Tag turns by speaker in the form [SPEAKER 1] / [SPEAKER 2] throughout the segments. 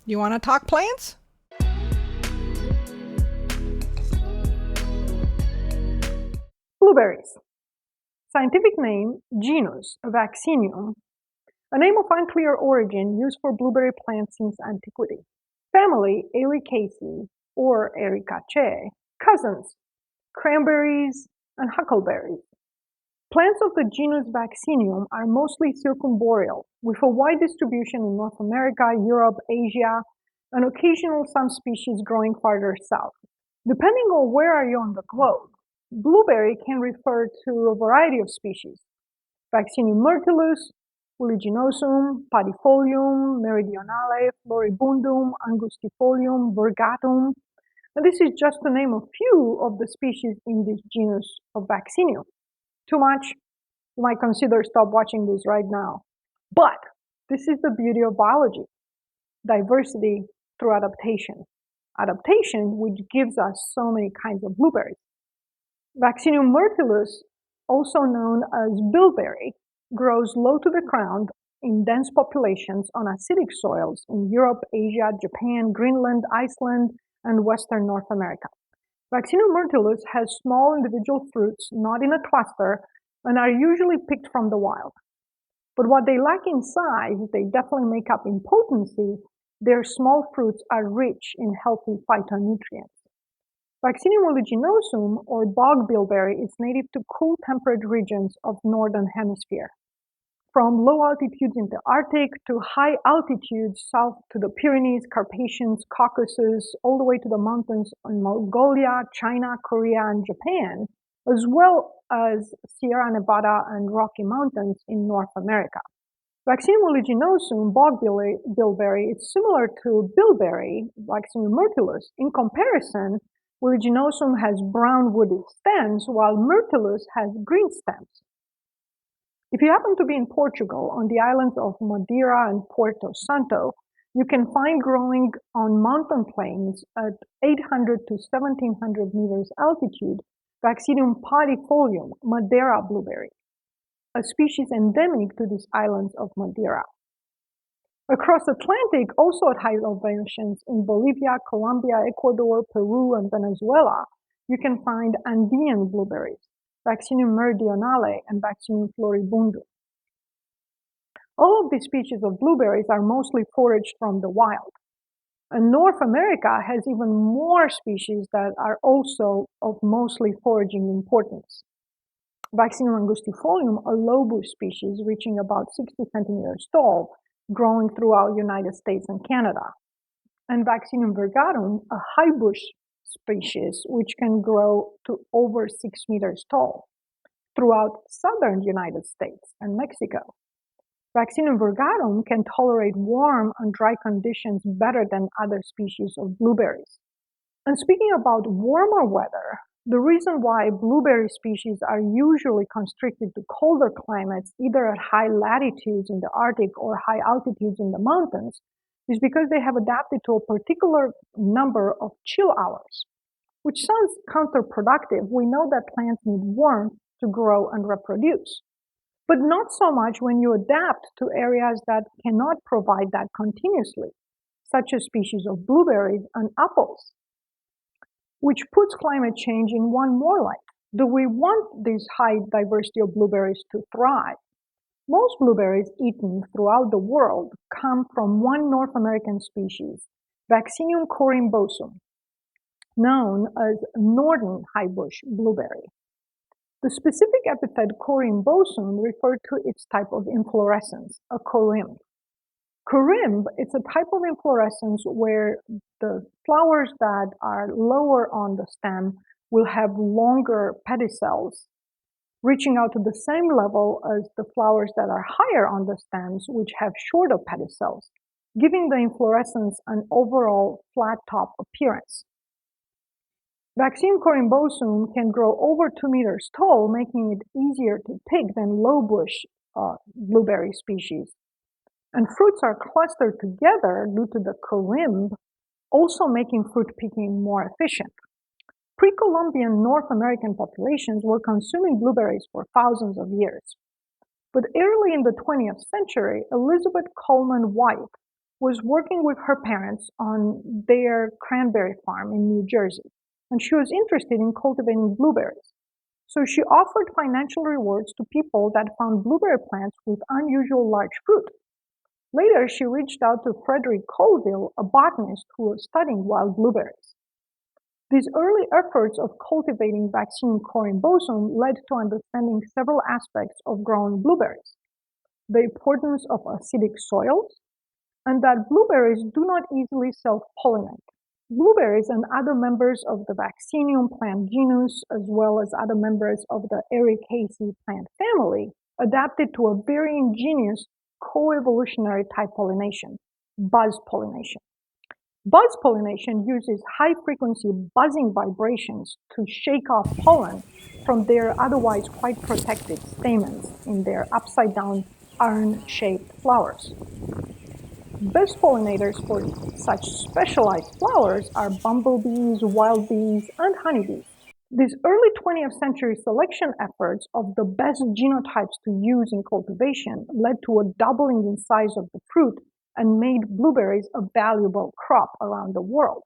[SPEAKER 1] You want to talk plants?
[SPEAKER 2] Blueberries. Scientific name, genus Vaccinium, a name of unclear origin used for blueberry plants since antiquity. Family, Ericaceae or Ericaceae. Cousins, cranberries and huckleberries. Plants of the genus Vaccinium are mostly circumboreal, with a wide distribution in North America, Europe, Asia, and occasional some species growing farther south. Depending on where are you on the globe, blueberry can refer to a variety of species. Vaccinium myrtillus, uliginosum, padifolium, meridionale, floribundum, angustifolium, virgatum, and this is just to name a few of the species in this genus of Vaccinium. Too much? You might consider stop watching this right now. But this is the beauty of biology, diversity through adaptation. Adaptation, which gives us so many kinds of blueberries. Vaccinium myrtillus, also known as bilberry, grows low to the ground in dense populations on acidic soils in Europe, Asia, Japan, Greenland, Iceland, and Western North America. Vaccinium myrtillus has small individual fruits, not in a cluster, and are usually picked from the wild. But what they lack in size, they definitely make up in potency. Their small fruits are rich in healthy phytonutrients. Vaccinium uliginosum, or bog bilberry, is native to cool temperate regions of northern hemisphere. From low altitudes in the Arctic to high altitudes south to the Pyrenees, Carpathians, Caucasus, all the way to the mountains in Mongolia, China, Korea, and Japan, as well as Sierra Nevada and Rocky Mountains in North America. Vaccinium uliginosum, bog bilberry, is similar to bilberry, Vaccinium myrtillus. In comparison, uliginosum has brown woody stems, while myrtillus has green stems. If you happen to be in Portugal, on the islands of Madeira and Porto Santo, you can find growing on mountain plains at 800 to 1700 meters altitude Vaccinium padifolium, Madeira blueberry, a species endemic to these islands of Madeira. Across Atlantic, also at high elevations in Bolivia, Colombia, Ecuador, Peru, and Venezuela, you can find Andean blueberries, Vaccinium meridionale and Vaccinium floribundum. All of these species of blueberries are mostly foraged from the wild. And North America has even more species that are also of mostly foraging importance. Vaccinium angustifolium, a low bush species reaching about 60 centimeters tall, growing throughout United States and Canada. And Vaccinium virgatum, a high bush species which can grow to over 6 meters tall throughout southern United States and Mexico. Vaccinium virgatum can tolerate warm and dry conditions better than other species of blueberries. And speaking about warmer weather, the reason why blueberry species are usually constricted to colder climates, either at high latitudes in the Arctic or high altitudes in the mountains, is because they have adapted to a particular number of chill hours, which sounds counterproductive. We know that plants need warmth to grow and reproduce, but not so much when you adapt to areas that cannot provide that continuously, such as species of blueberries and apples, which puts climate change in one more light. Do we want this high diversity of blueberries to thrive? Most blueberries eaten throughout the world come from one North American species, Vaccinium corymbosum, known as northern highbush blueberry. The specific epithet corymbosum referred to its type of inflorescence, a corymb. Corymb is a type of inflorescence where the flowers that are lower on the stem will have longer pedicels, reaching out to the same level as the flowers that are higher on the stems, which have shorter pedicels, giving the inflorescence an overall flat top appearance. Vaccinium corymbosum can grow over 2 meters tall, making it easier to pick than low bush blueberry species. And fruits are clustered together due to the corymb, also making fruit picking more efficient. Pre-Columbian North American populations were consuming blueberries for thousands of years. But early in the 20th century, Elizabeth Coleman White was working with her parents on their cranberry farm in New Jersey, and she was interested in cultivating blueberries. So she offered financial rewards to people that found blueberry plants with unusual large fruit. Later, she reached out to Frederick Colville, a botanist who was studying wild blueberries. These early efforts of cultivating Vaccinium corymbosum led to understanding several aspects of growing blueberries: the importance of acidic soils, and that blueberries do not easily self-pollinate. Blueberries and other members of the Vaccinium plant genus, as well as other members of the Ericaceae plant family, adapted to a very ingenious coevolutionary type pollination, buzz pollination. Buzz pollination uses high-frequency buzzing vibrations to shake off pollen from their otherwise quite protected stamens in their upside-down urn-shaped flowers. Best pollinators for such specialized flowers are bumblebees, wild bees, and honeybees. These early 20th century selection efforts of the best genotypes to use in cultivation led to a doubling in size of the fruit and made blueberries a valuable crop around the world.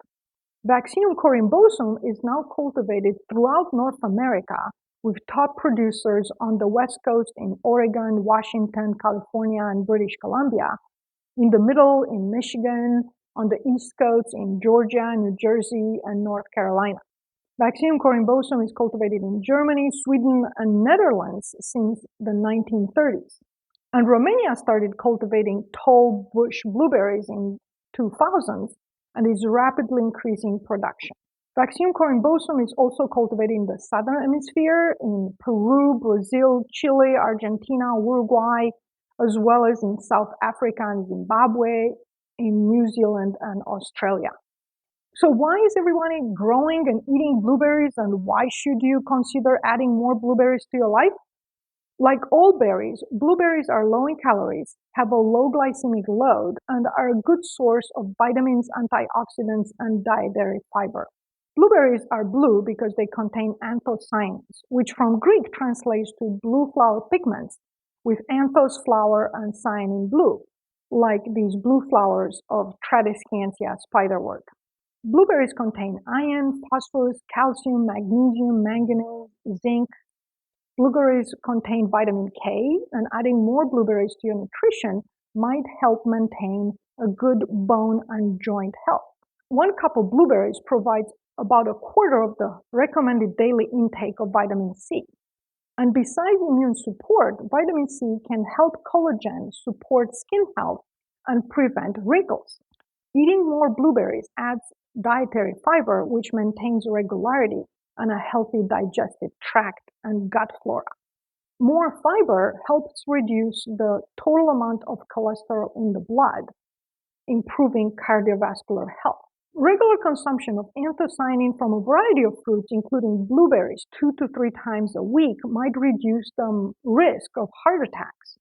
[SPEAKER 2] Vaccinium corymbosum is now cultivated throughout North America, with top producers on the West Coast in Oregon, Washington, California, and British Columbia, in the middle in Michigan, on the East Coast in Georgia, New Jersey, and North Carolina. Vaccinium corymbosum is cultivated in Germany, Sweden, and Netherlands since the 1930s. And Romania started cultivating tall bush blueberries in 2000s and is rapidly increasing production. Vaccinium corymbosum is also cultivated in the southern hemisphere in Peru, Brazil, Chile, Argentina, Uruguay, as well as in South Africa and Zimbabwe, in New Zealand and Australia. So why is everybody growing and eating blueberries, and why should you consider adding more blueberries to your life? Like all berries, blueberries are low in calories, have a low glycemic load, and are a good source of vitamins, antioxidants, and dietary fiber. Blueberries are blue because they contain anthocyanins, which from Greek translates to blue flower pigments, with anthos flower and cyanin blue, like these blue flowers of Tradescantia spiderwort. Blueberries contain iron, phosphorus, calcium, magnesium, manganese, zinc. Blueberries contain vitamin K, and adding more blueberries to your nutrition might help maintain a good bone and joint health. 1 cup of blueberries provides about a quarter of the recommended daily intake of vitamin C. And besides immune support, vitamin C can help collagen, support skin health, and prevent wrinkles. Eating more blueberries adds dietary fiber, which maintains regularity and a healthy digestive tract and gut flora. More fiber helps reduce the total amount of cholesterol in the blood, improving cardiovascular health. Regular consumption of anthocyanin from a variety of fruits, including blueberries, 2 to 3 times a week might reduce the risk of heart attacks.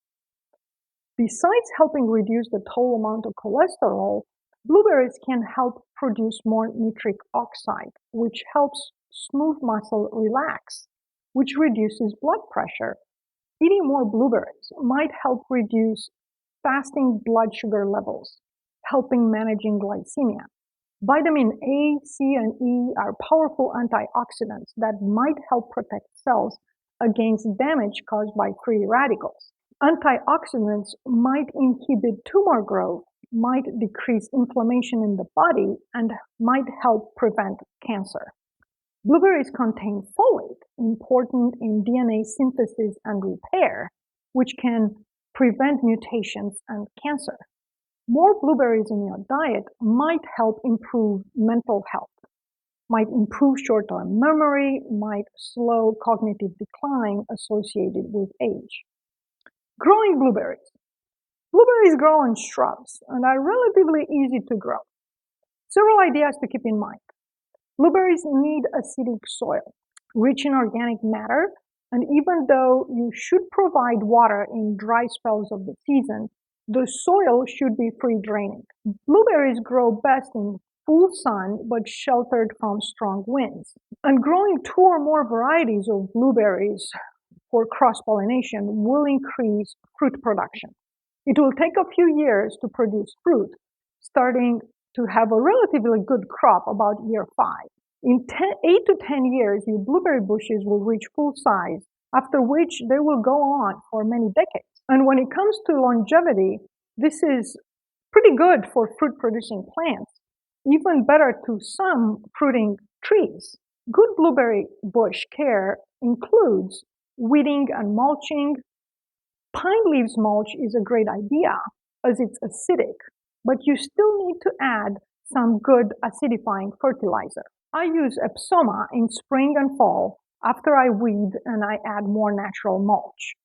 [SPEAKER 2] Besides helping reduce the total amount of cholesterol, blueberries can help produce more nitric oxide, which helps smooth muscle relax, which reduces blood pressure. Eating more blueberries might help reduce fasting blood sugar levels, helping managing glycemia. Vitamin A, C, and E are powerful antioxidants that might help protect cells against damage caused by free radicals. Antioxidants might inhibit tumor growth, might decrease inflammation in the body, and might help prevent cancer. Blueberries contain folate, important in DNA synthesis and repair, which can prevent mutations and cancer. More blueberries in your diet might help improve mental health, might improve short-term memory, might slow cognitive decline associated with age. Growing blueberries. Blueberries grow on shrubs and are relatively easy to grow. Several ideas to keep in mind. Blueberries need acidic soil, rich in organic matter, and even though you should provide water in dry spells of the season, the soil should be free draining. Blueberries grow best in full sun but sheltered from strong winds. And growing 2 or more varieties of blueberries for cross-pollination will increase fruit production. It will take a few years to produce fruit, starting to have a relatively good crop about year 5. In 8 to 10 years, your blueberry bushes will reach full size, after which they will go on for many decades. And when it comes to longevity, this is pretty good for fruit-producing plants, even better to some fruiting trees. Good blueberry bush care includes weeding and mulching. Pine leaves mulch is a great idea as it's acidic, but you still need to add some good acidifying fertilizer. I use Epsoma in spring and fall after I weed and I add more natural mulch.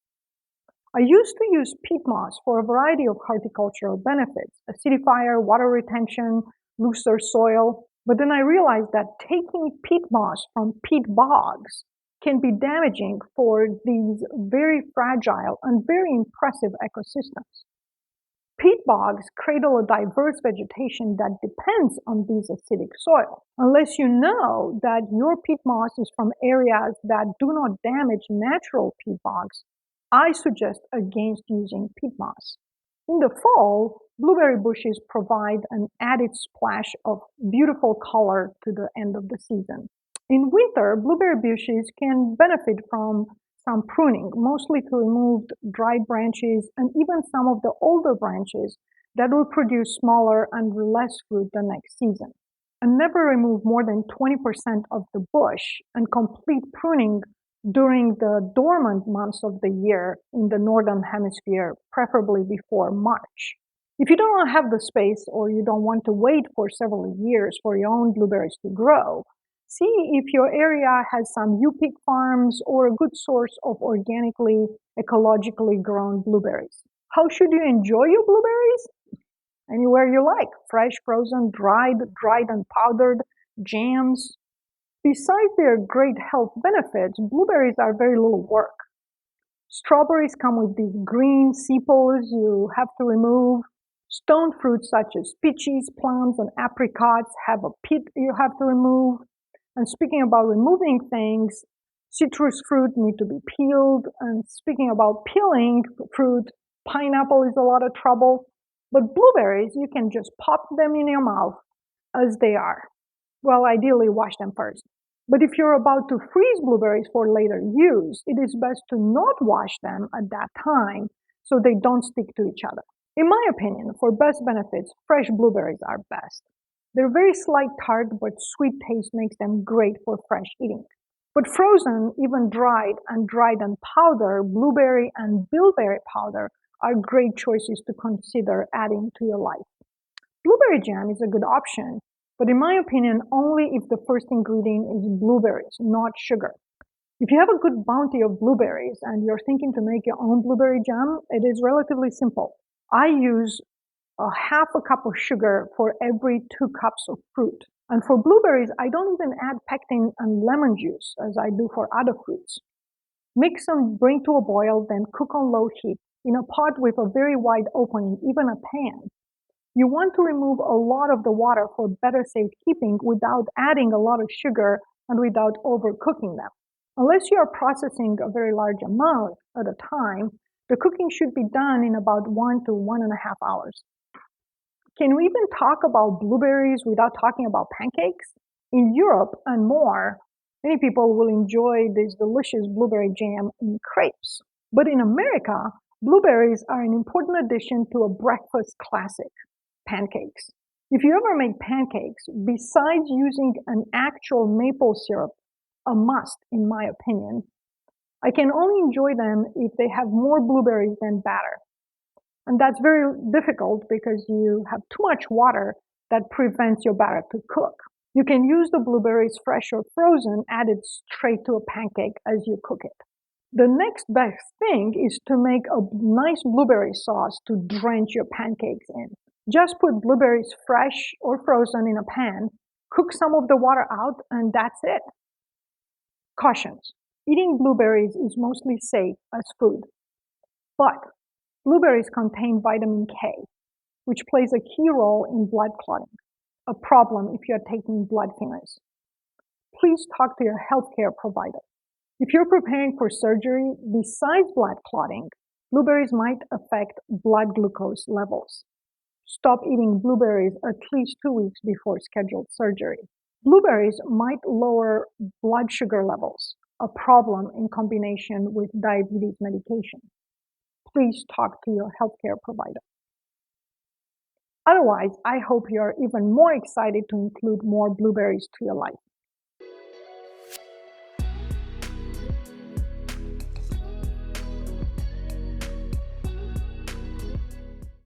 [SPEAKER 2] I used to use peat moss for a variety of horticultural benefits, acidifier, water retention, looser soil, but then I realized that taking peat moss from peat bogs can be damaging for these very fragile and very impressive ecosystems. Peat bogs cradle a diverse vegetation that depends on these acidic soil. Unless you know that your peat moss is from areas that do not damage natural peat bogs, I suggest against using peat moss. In the fall, blueberry bushes provide an added splash of beautiful color to the end of the season. In winter, blueberry bushes can benefit from some pruning, mostly to remove dried branches and even some of the older branches that will produce smaller and less fruit the next season. And never remove more than 20% of the bush and complete pruning during the dormant months of the year in the northern hemisphere, preferably before March. If you don't have the space or you don't want to wait for several years for your own blueberries to grow, see if your area has some U-Pick farms or a good source of organically, ecologically grown blueberries. How should you enjoy your blueberries? Anywhere you like, fresh, frozen, dried and powdered, jams. Besides their great health benefits, blueberries are very little work. Strawberries come with these green sepals you have to remove. Stone fruits such as peaches, plums, and apricots have a pit you have to remove. And speaking about removing things, citrus fruit need to be peeled. And speaking about peeling fruit, pineapple is a lot of trouble. But blueberries, you can just pop them in your mouth as they are. Well, ideally wash them first. But if you're about to freeze blueberries for later use, it is best to not wash them at that time so they don't stick to each other. In my opinion, for best benefits, fresh blueberries are best. Their very slight tart but sweet taste makes them great for fresh eating. But frozen, even dried and powdered, blueberry and bilberry powder are great choices to consider adding to your life. Blueberry jam is a good option, but in my opinion, only if the first ingredient is blueberries, not sugar. If you have a good bounty of blueberries and you're thinking to make your own blueberry jam, it is relatively simple. I use a half a cup of sugar for every 2 cups of fruit. And for blueberries, I don't even add pectin and lemon juice as I do for other fruits. Mix and bring to a boil, then cook on low heat in a pot with a very wide opening, even a pan. You want to remove a lot of the water for better safekeeping without adding a lot of sugar and without overcooking them. Unless you are processing a very large amount at a time, the cooking should be done in about 1 to 1.5 hours. Can we even talk about blueberries without talking about pancakes? In Europe and more, many people will enjoy this delicious blueberry jam in crepes. But in America, blueberries are an important addition to a breakfast classic, pancakes. If you ever make pancakes, besides using an actual maple syrup, a must in my opinion, I can only enjoy them if they have more blueberries than batter. And that's very difficult because you have too much water that prevents your batter to cook. You can use the blueberries fresh or frozen, added straight to a pancake as you cook it. The next best thing is to make a nice blueberry sauce to drench your pancakes in. Just put blueberries fresh or frozen in a pan, cook some of the water out, and that's it. Cautions. Eating blueberries is mostly safe as food, but blueberries contain vitamin K, which plays a key role in blood clotting, a problem if you are taking blood thinners. Please talk to your healthcare provider. If you're preparing for surgery, besides blood clotting, blueberries might affect blood glucose levels. Stop eating blueberries at least 2 weeks before scheduled surgery. Blueberries might lower blood sugar levels, a problem in combination with diabetes medication. Please talk to your healthcare provider. Otherwise, I hope you're even more excited to include more blueberries to your life.